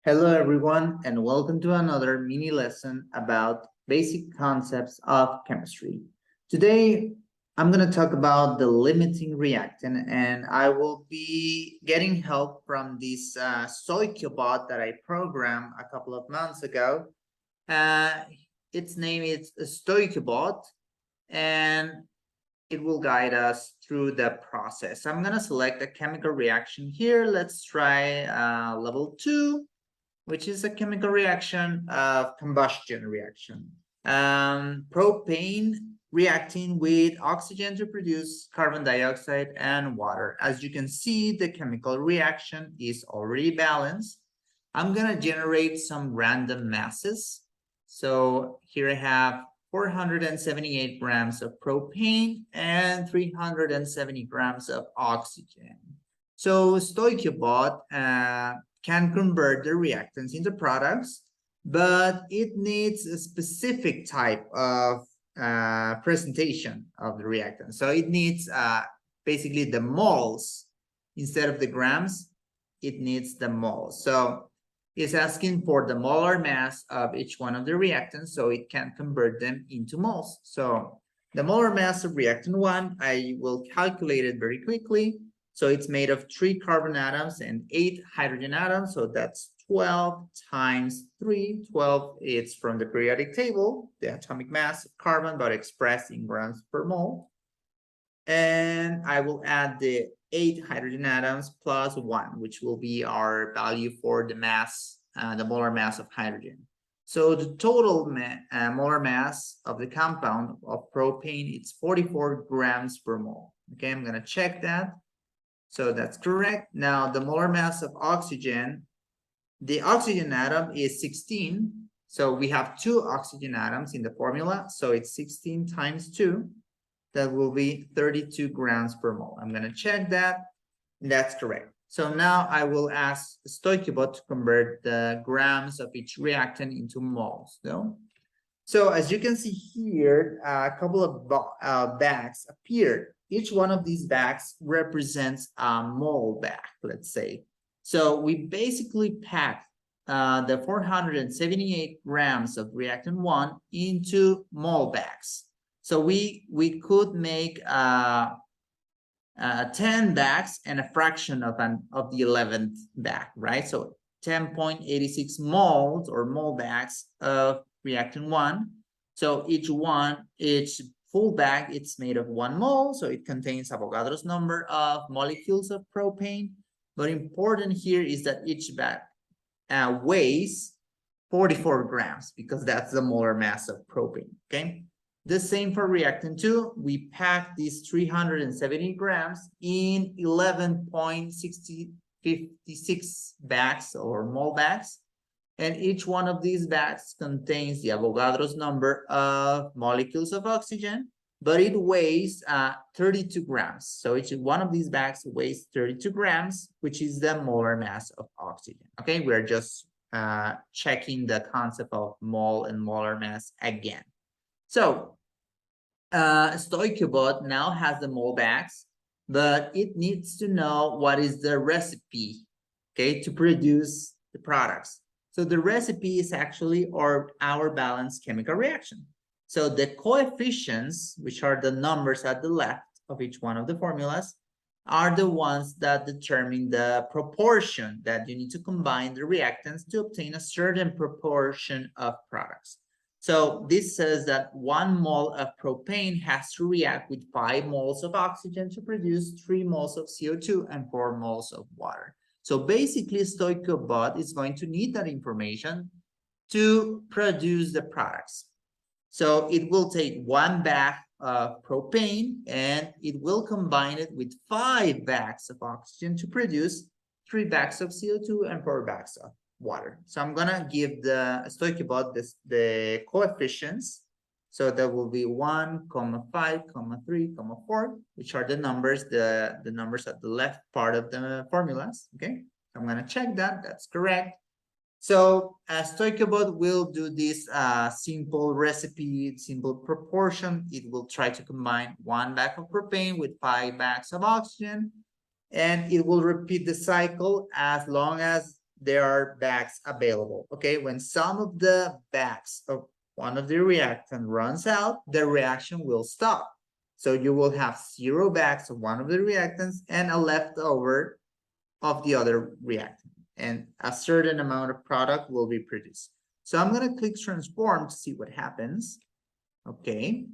Hello everyone and welcome to another mini lesson about basic concepts of chemistry. Today I'm going to talk about the limiting reactant and I will be getting help from this Stoichio that I programmed a couple of months ago. Its name is Stoichio and it will guide us through the process. I'm going to select a chemical reaction here. Let's try level 2, which is a chemical reaction of combustion reaction. Propane reacting with oxygen to produce carbon dioxide and water. As you can see, the chemical reaction is already balanced. I'm going to generate some random masses. So here I have 478 grams of propane and 370 grams of oxygen. So Stoichio can convert the reactants into products, but it needs a specific type of presentation of the reactant. So it needs basically the moles instead of the grams. It needs the moles. So it's asking for the molar mass of each one of the reactants so it can convert them into moles. So the molar mass of reactant 1, I will calculate it very quickly. So it's made of 3 carbon atoms and 8 hydrogen atoms. So that's 12 times 3. 12, it's from the periodic table, the atomic mass of carbon, but expressed in grams per mole. And I will add the 8 hydrogen atoms plus 1, which will be our value for the mass, the molar mass of hydrogen. So the total molar mass of the compound of propane, it's 44 grams per mole. Okay, I'm going to check that. So that's correct. Now the molar mass of oxygen, the oxygen atom is 16. So we have 2 oxygen atoms in the formula. So it's 16 times 2. That will be 32 grams per mole. I'm going to check that. That's correct. So now I will ask Stoichio to convert the grams of each reactant into moles. So as you can see here, a couple of bags appeared. Each one of these bags represents a mole bag, let's say. So we basically packed the 478 grams of reactant 1 into mole bags. So we could make 10 bags and a fraction of the 11th bag, right? So 10.86 moles or mole bags of reactant 1. So each full bag, it's made of 1 mole. So it contains Avogadro's number of molecules of propane. But important here is that each bag weighs 44 grams because that's the molar mass of propane, okay? The same for reactant 2. We pack these 370 grams in 11.6056 bags or mole bags. And each one of these bags contains the Avogadro's number of molecules of oxygen, but it weighs 32 grams. So each one of these bags weighs 32 grams, which is the molar mass of oxygen. Okay, we're just checking the concept of mole and molar mass again. So Stoichio now has the mole bags, but it needs to know what is the recipe, okay, to produce the products. So the recipe is actually our balanced chemical reaction. So the coefficients, which are the numbers at the left of each one of the formulas, are the ones that determine the proportion that you need to combine the reactants to obtain a certain proportion of products. So this says that 1 mole of propane has to react with 5 moles of oxygen to produce 3 moles of CO2 and 4 moles of water. So basically, Stoichio is going to need that information to produce the products. So it will take 1 bag of propane and it will combine it with 5 bags of oxygen to produce 3 bags of CO2 and 4 bags of water. So I'm gonna give the Stoichio the coefficients. So that will be 1, 5, 3, 4, which are the numbers, the numbers at the left part of the formulas. Okay, I'm gonna check that. That's correct. So Stoichio will do this simple recipe, simple proportion. It will try to combine 1 bag of propane with 5 bags of oxygen, and it will repeat the cycle as long as there are bags available. Okay, when some of the bags of one of the reactant runs out, the reaction will stop. So you will have 0 bags of one of the reactants and a leftover of the other reactant, and a certain amount of product will be produced. So I'm going to click transform to see what happens. Okay.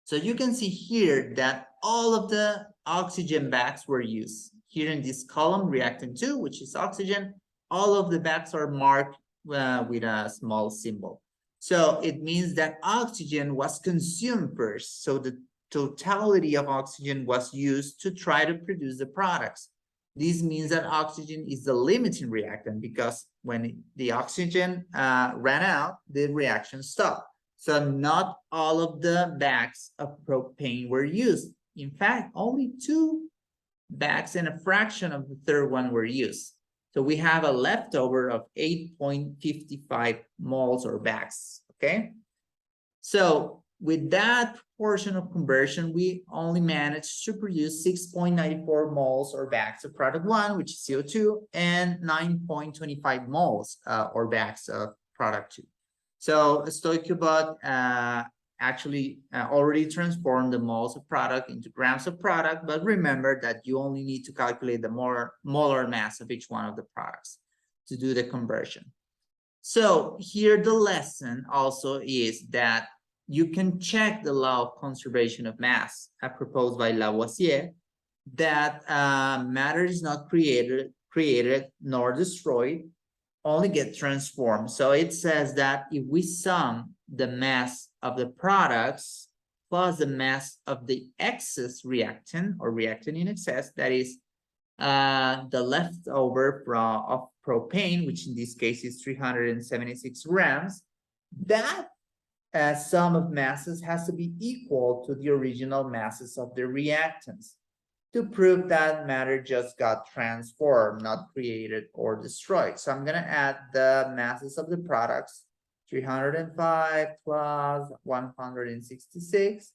So you can see here that all of the oxygen bags were used. Here in this column, reactant 2, which is oxygen, all of the bags are marked with a small symbol. So it means that oxygen was consumed first. So the totality of oxygen was used to try to produce the products. This means that oxygen is the limiting reactant, because when the oxygen ran out, the reaction stopped. So not all of the bags of propane were used. In fact, only 2 bags and a fraction of the third one were used. So we have a leftover of 8.55 moles or bags, okay? So with that portion of conversion, we only managed to produce 6.94 moles or bags of product 1, which is CO2, and 9.25 moles or bags of product 2. So StoichioBot actually already transformed the moles of product into grams of product, but remember that you only need to calculate the molar mass of each one of the products to do the conversion. So here the lesson also is that you can check the law of conservation of mass proposed by Lavoisier, that matter is not created nor destroyed, only get transformed. So it says that if we sum the mass of the products plus the mass of the excess reactant or reactant in excess, that is the leftover of propane, which in this case is 376 grams, that sum of masses has to be equal to the original masses of the reactants, to prove that matter just got transformed, not created or destroyed. So I'm going to add the masses of the products, 305 plus 166,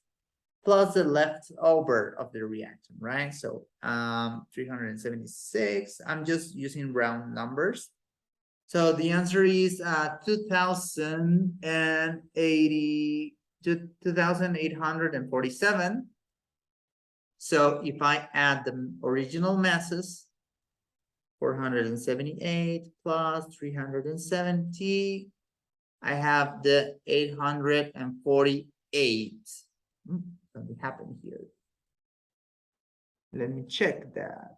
plus the leftover of the reactant, right? So 376, I'm just using round numbers. So the answer is 2,847. So if I add the original masses, 478 plus 370, I have the 848. Something happened here. Let me check that.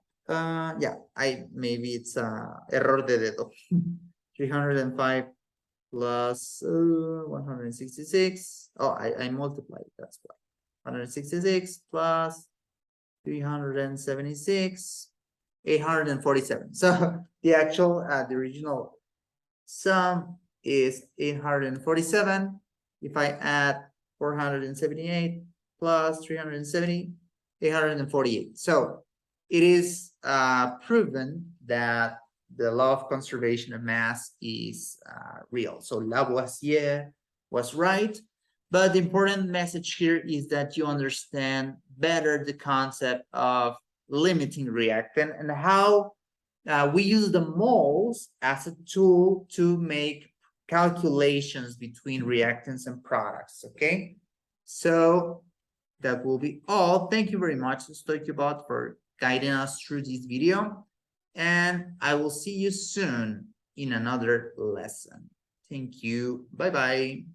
Yeah, maybe it's error de dedo. 305 plus 166. Oh, I multiplied, that's why. 166 plus 376, 847. So the actual, the original sum is 847. If I add 478 plus 370, 848. So it is proven that the law of conservation of mass is real. So Lavoisier was right. But the important message here is that you understand better the concept of limiting reactant and how we use the moles as a tool to make calculations between reactants and products, okay? So that will be all. Thank you very much, StoichioBot, for guiding us through this video. And I will see you soon in another lesson. Thank you. Bye-bye.